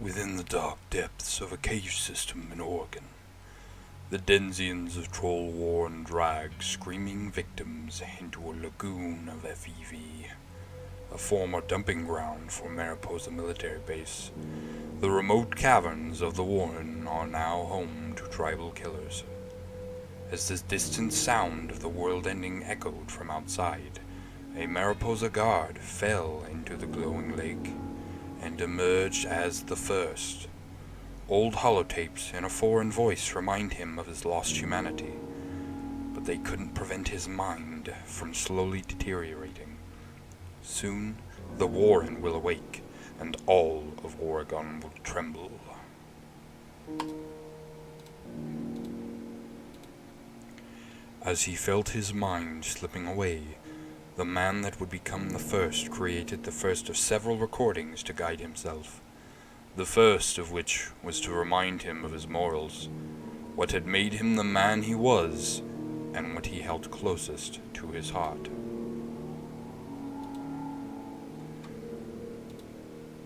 Within the dark depths of a cave system in Oregon, the denizens of Troll Warren drag screaming victims into a lagoon of FEV, a former dumping ground for Mariposa Military Base. The remote caverns of the Warren are now home to tribal killers. As the distant sound of the world-ending echoed from outside, a Mariposa guard fell into the glowing lake and emerged as the first. Old holotapes in a foreign voice remind him of his lost humanity, but they couldn't prevent his mind from slowly deteriorating. Soon, the Warren will awake, and all of Oregon will tremble. As he felt his mind slipping away, the man that would become the first created the first of several recordings to guide himself. The first of which was to remind him of his morals, what had made him the man he was, and what he held closest to his heart.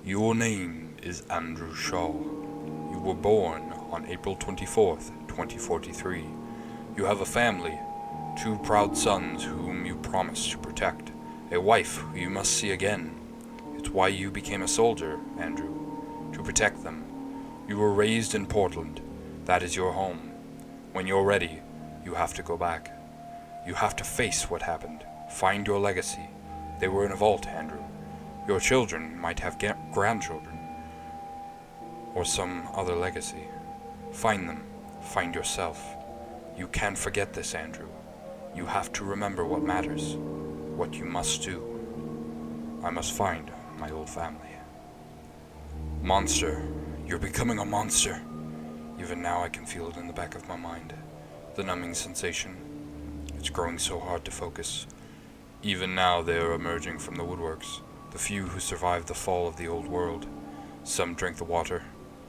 Your name is Andrew Shaw. You were born on April 24th, 2043. You have a family, 2 proud sons whom you promised to protect, a wife who you must see again. It's why you became a soldier, Andrew, to protect them. You were raised in Portland. That is your home. When you're ready, you have to go back. You have to face what happened. Find your legacy. They were in a vault, Andrew. Your children might have grandchildren, or some other legacy. Find them. Find yourself. You can't forget this, Andrew. You have to remember what matters, what you must do. I must find my old family. Monster, you're becoming a monster. Even now I can feel it in the back of my mind. The numbing sensation. It's growing so hard to focus. Even now they are emerging from the woodworks, the few who survived the fall of the old world. Some drink the water,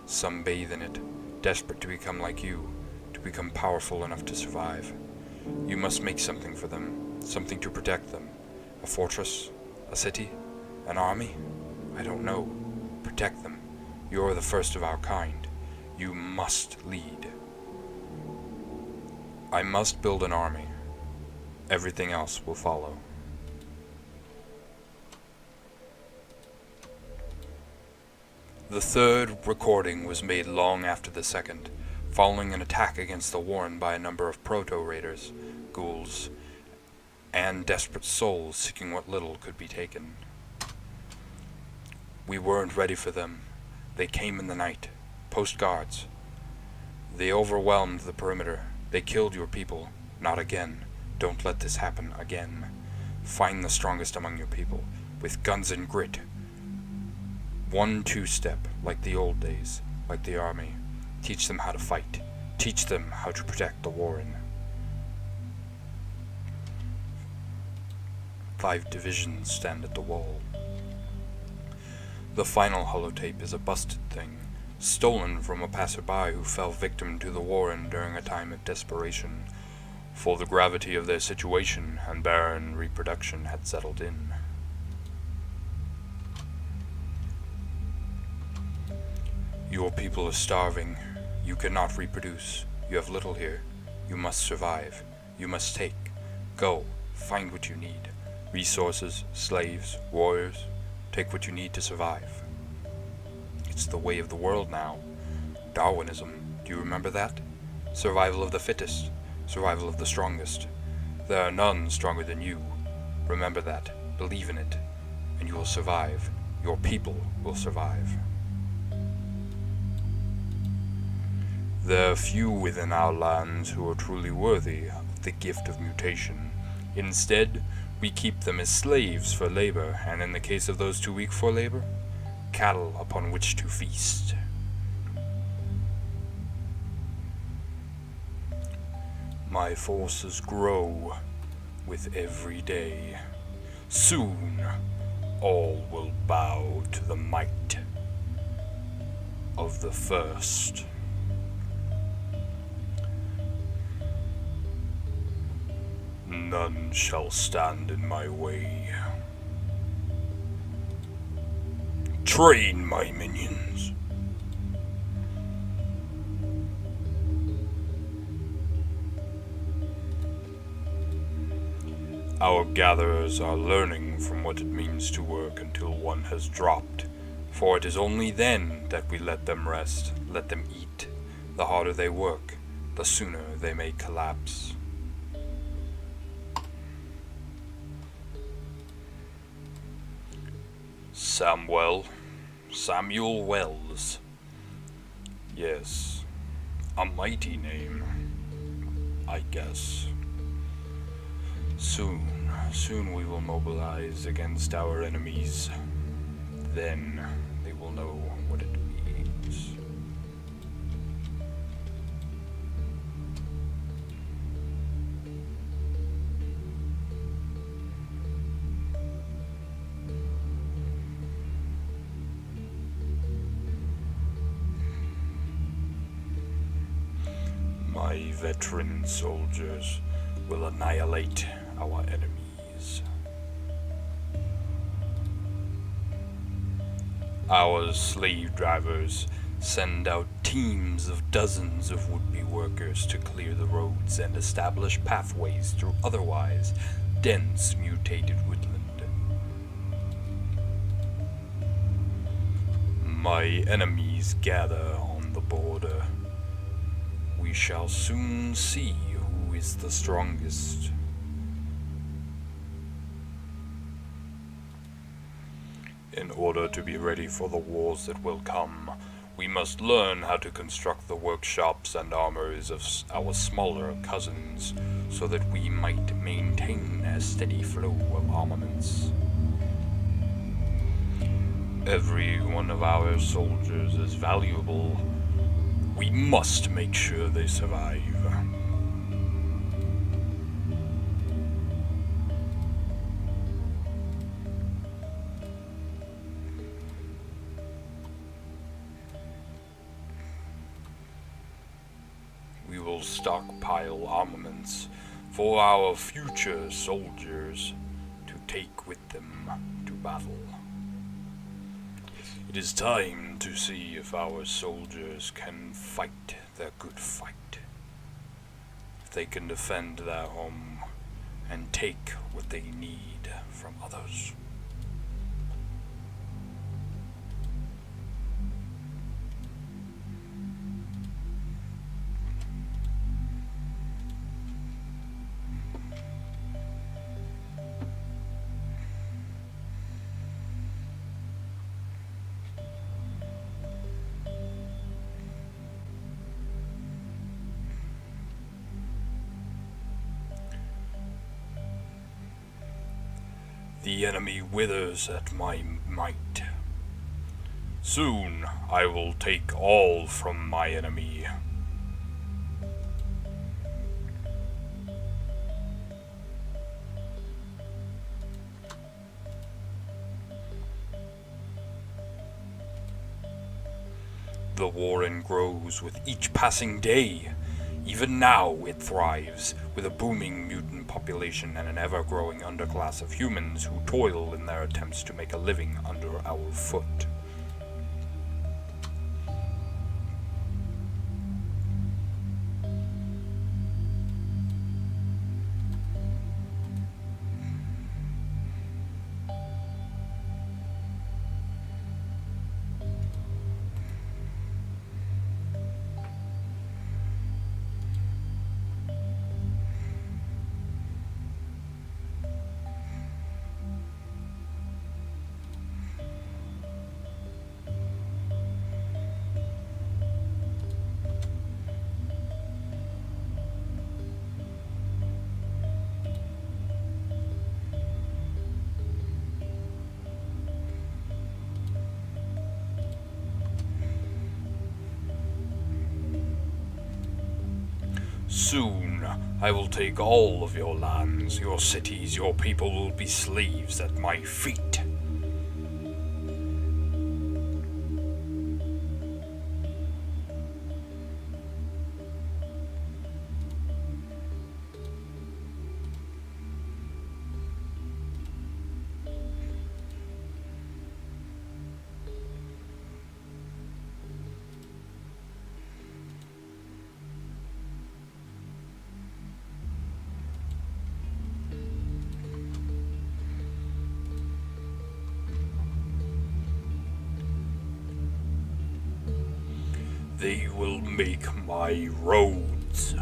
some bathe in it, desperate to become like you, to become powerful enough to survive. You must make something for them, something to protect them. A fortress? A city? An army? I don't know. Protect them. You're the first of our kind. You must lead. I must build an army. Everything else will follow. The third recording was made long after the second, following an attack against the Warren by a number of proto-raiders, ghouls, and desperate souls seeking what little could be taken. We weren't ready for them. They came in the night, post guards. They overwhelmed the perimeter. They killed your people. Not again. Don't let this happen again. Find the strongest among your people, with guns and grit. 1-2 step, like the old days, like the army. Teach them how to fight. Teach them how to protect the Warren. 5 divisions stand at the wall. The final holotape is a busted thing, stolen from a passerby who fell victim to the Warren during a time of desperation, for the gravity of their situation and barren reproduction had settled in. Your people are starving. You cannot reproduce. You have little here. You must survive. You must take. Go. Find what you need. Resources, slaves, warriors. Take what you need to survive. It's the way of the world now. Darwinism. Do you remember that? Survival of the fittest. Survival of the strongest. There are none stronger than you. Remember that. Believe in it. And you will survive. Your people will survive. There are few within our lands who are truly worthy of the gift of mutation. Instead, we keep them as slaves for labor, and in the case of those too weak for labor, cattle upon which to feast. My forces grow with every day. Soon, all will bow to the might of the first. None shall stand in my way. Train my minions. Our gatherers are learning from what it means to work until one has dropped, for it is only then that we let them rest, let them eat. The harder they work, the sooner they may collapse. Samuel Wells. Yes, a mighty name, I guess. Soon we will mobilize against our enemies. Then they will know what it means. My veteran soldiers will annihilate our enemies. Our slave drivers send out teams of dozens of would-be workers to clear the roads and establish pathways through otherwise dense mutated woodland. My enemies gather on the border. We shall soon see who is the strongest. In order to be ready for the wars that will come, we must learn how to construct the workshops and armors of our smaller cousins, so that we might maintain a steady flow of armaments. Every one of our soldiers is valuable. We must make sure they survive. We will stockpile armaments for our future soldiers to take with them to battle. It is time to see if our soldiers can fight their good fight. If they can defend their home and take what they need from others. The enemy withers at my might. Soon I will take all from my enemy. The warren grows with each passing day. Even now it thrives, with a booming mutant population and an ever-growing underclass of humans who toil in their attempts to make a living under our foot. Soon I will take all of your lands, your cities, your people will be slaves at my feet. They will make my roads.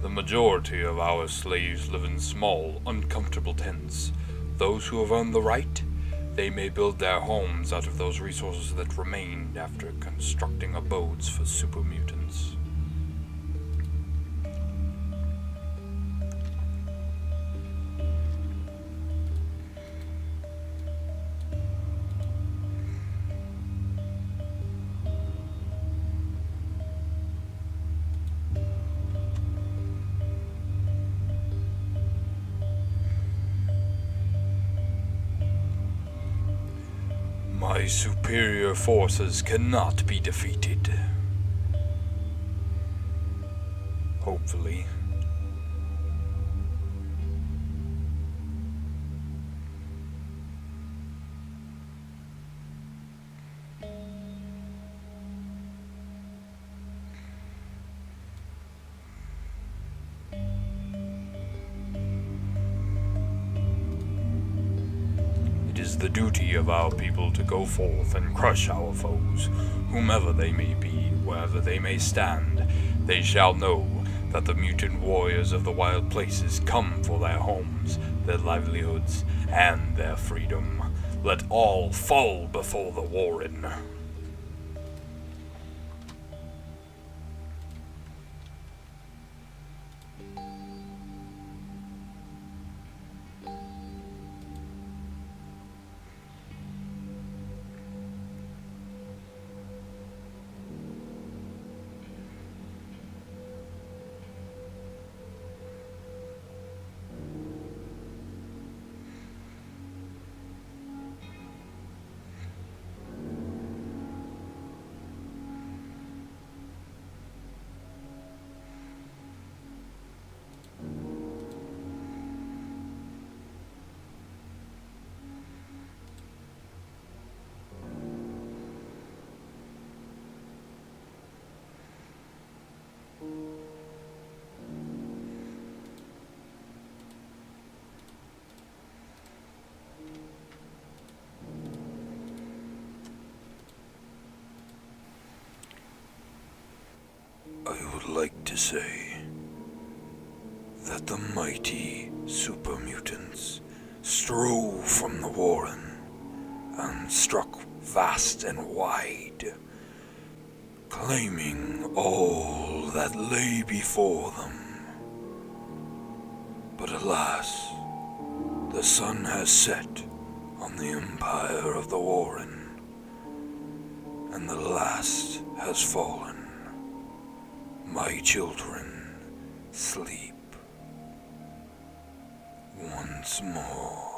The majority of our slaves live in small, uncomfortable tents. Those who have earned the right, they may build their homes out of those resources that remained after constructing abodes for super mutants. My superior forces cannot be defeated. Hopefully. It is the duty of our people to go forth and crush our foes, whomever they may be, wherever they may stand. They shall know that the mutant warriors of the wild places come for their homes, their livelihoods, and their freedom. Let all fall before the Warren. I would like to say that the mighty super mutants strove from the Warren and struck vast and wide, claiming all that lay before them. But alas, the sun has set on the empire of the Warren, and the last has fallen. My children sleep once more.